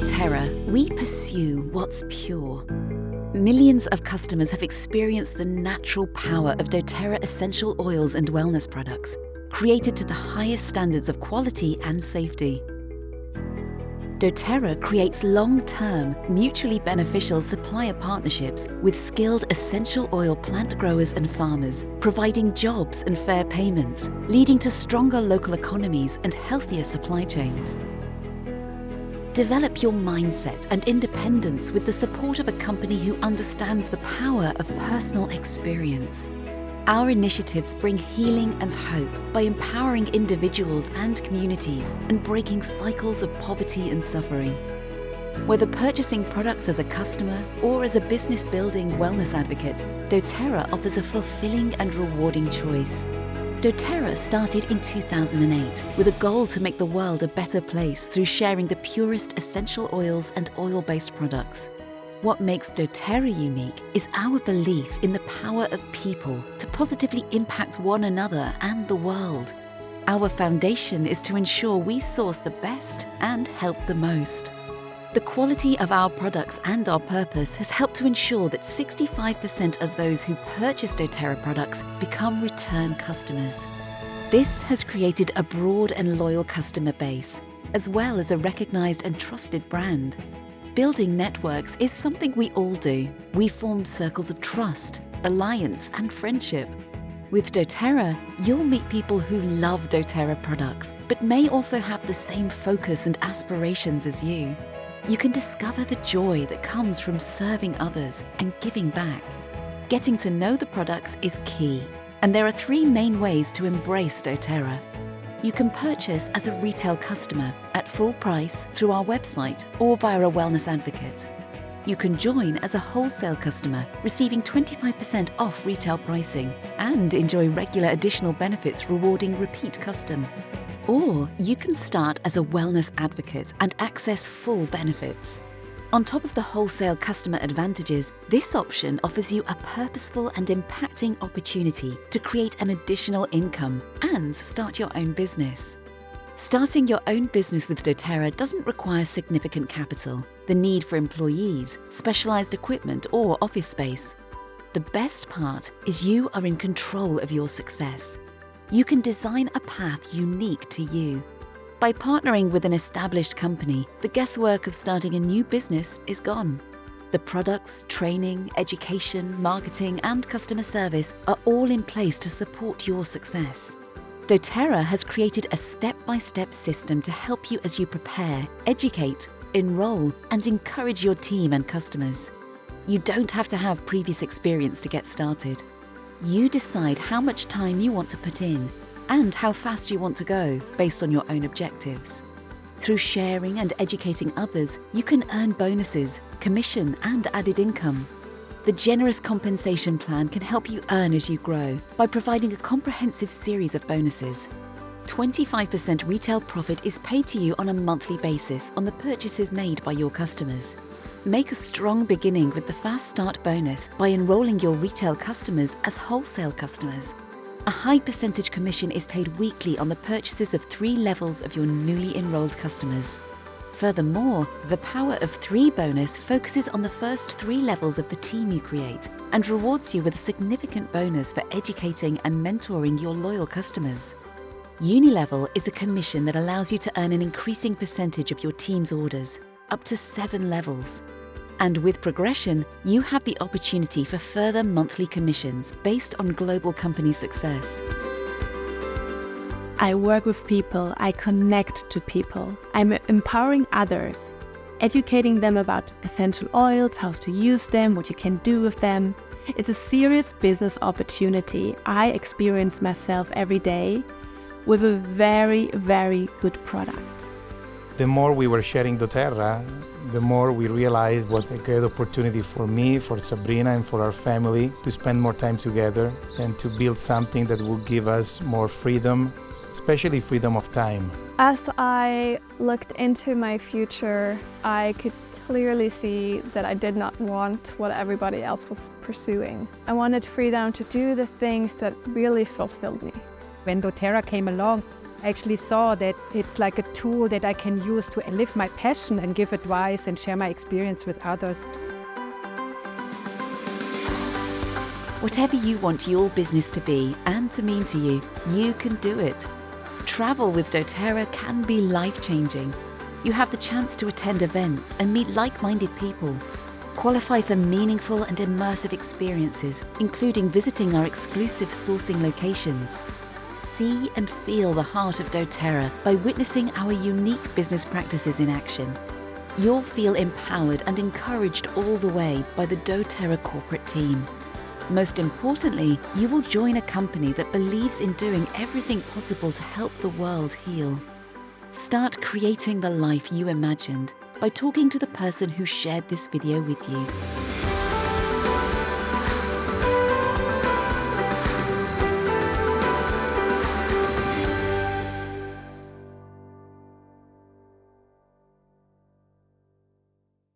doTERRA, we pursue what's pure. Millions of customers have experienced the natural power of doTERRA essential oils and wellness products, created to the highest standards of quality and safety. doTERRA creates long-term, mutually beneficial supplier partnerships with skilled essential oil plant growers and farmers, providing jobs and fair payments, leading to stronger local economies and healthier supply chains. Develop your mindset and independence with the support of a company who understands the power of personal experience. Our initiatives bring healing and hope by empowering individuals and communities and breaking cycles of poverty and suffering. Whether purchasing products as a customer or as a business-building wellness advocate, doTERRA offers a fulfilling and rewarding choice. doTERRA started in 2008 with a goal to make the world a better place through sharing the purest essential oils and oil-based products. What makes doTERRA unique is our belief in the power of people to positively impact one another and the world. Our foundation is to ensure we source the best and help the most. The quality of our products and our purpose has helped to ensure that 65% of those who purchase doTERRA products become return customers. This has created a broad and loyal customer base, as well as a recognized and trusted brand. Building networks is something we all do. We form circles of trust, alliance, and friendship. With doTERRA, you'll meet people who love doTERRA products, but may also have the same focus and aspirations as you. You can discover the joy that comes from serving others and giving back. Getting to know the products is key, and there are 3 main ways to embrace doTERRA. You can purchase as a retail customer at full price through our website or via a wellness advocate. You can join as a wholesale customer, receiving 25% off retail pricing and enjoy regular additional benefits rewarding repeat custom. Or you can start as a wellness advocate and access full benefits. On top of the wholesale customer advantages, this option offers you a purposeful and impacting opportunity to create an additional income and start your own business. Starting your own business with doTERRA doesn't require significant capital, the need for employees, specialized equipment, or office space. The best part is you are in control of your success. You can design a path unique to you. By partnering with an established company, the guesswork of starting a new business is gone. The products, training, education, marketing, and customer service are all in place to support your success. doTERRA has created a step-by-step system to help you as you prepare, educate, enroll, and encourage your team and customers. You don't have to have previous experience to get started. You decide how much time you want to put in and how fast you want to go based on your own objectives. Through sharing and educating others, you can earn bonuses, commission, and added income. The generous compensation plan can help you earn as you grow by providing a comprehensive series of bonuses. 25% retail profit is paid to you on a monthly basis on the purchases made by your customers. Make a strong beginning with the Fast Start bonus by enrolling your retail customers as wholesale customers. A high percentage commission is paid weekly on the purchases of 3 levels of your newly enrolled customers. Furthermore, the Power of 3 bonus focuses on the first 3 levels of the team you create and rewards you with a significant bonus for educating and mentoring your loyal customers. Unilevel is a commission that allows you to earn an increasing percentage of your team's orders, up to 7 levels. And with progression, you have the opportunity for further monthly commissions based on global company success. I work with people, I connect to people. I'm empowering others, educating them about essential oils, how to use them, what you can do with them. It's a serious business opportunity I experience myself every day with a very, very good product. The more we were sharing doTERRA, the more we realized what a great opportunity for me, for Sabrina, and for our family to spend more time together and to build something that will give us more freedom, especially freedom of time. As I looked into my future, I could clearly see that I did not want what everybody else was pursuing. I wanted freedom to do the things that really fulfilled me. When doTERRA came along, actually saw that it's like a tool that I can use to live my passion and give advice and share my experience with others. Whatever you want your business to be and to mean to you, you can do it. Travel with doTERRA can be life-changing. You have the chance to attend events and meet like-minded people, qualify for meaningful and immersive experiences, including visiting our exclusive sourcing locations. See and feel the heart of doTERRA by witnessing our unique business practices in action. You'll feel empowered and encouraged all the way by the doTERRA corporate team. Most importantly, you will join a company that believes in doing everything possible to help the world heal. Start creating the life you imagined by talking to the person who shared this video with you.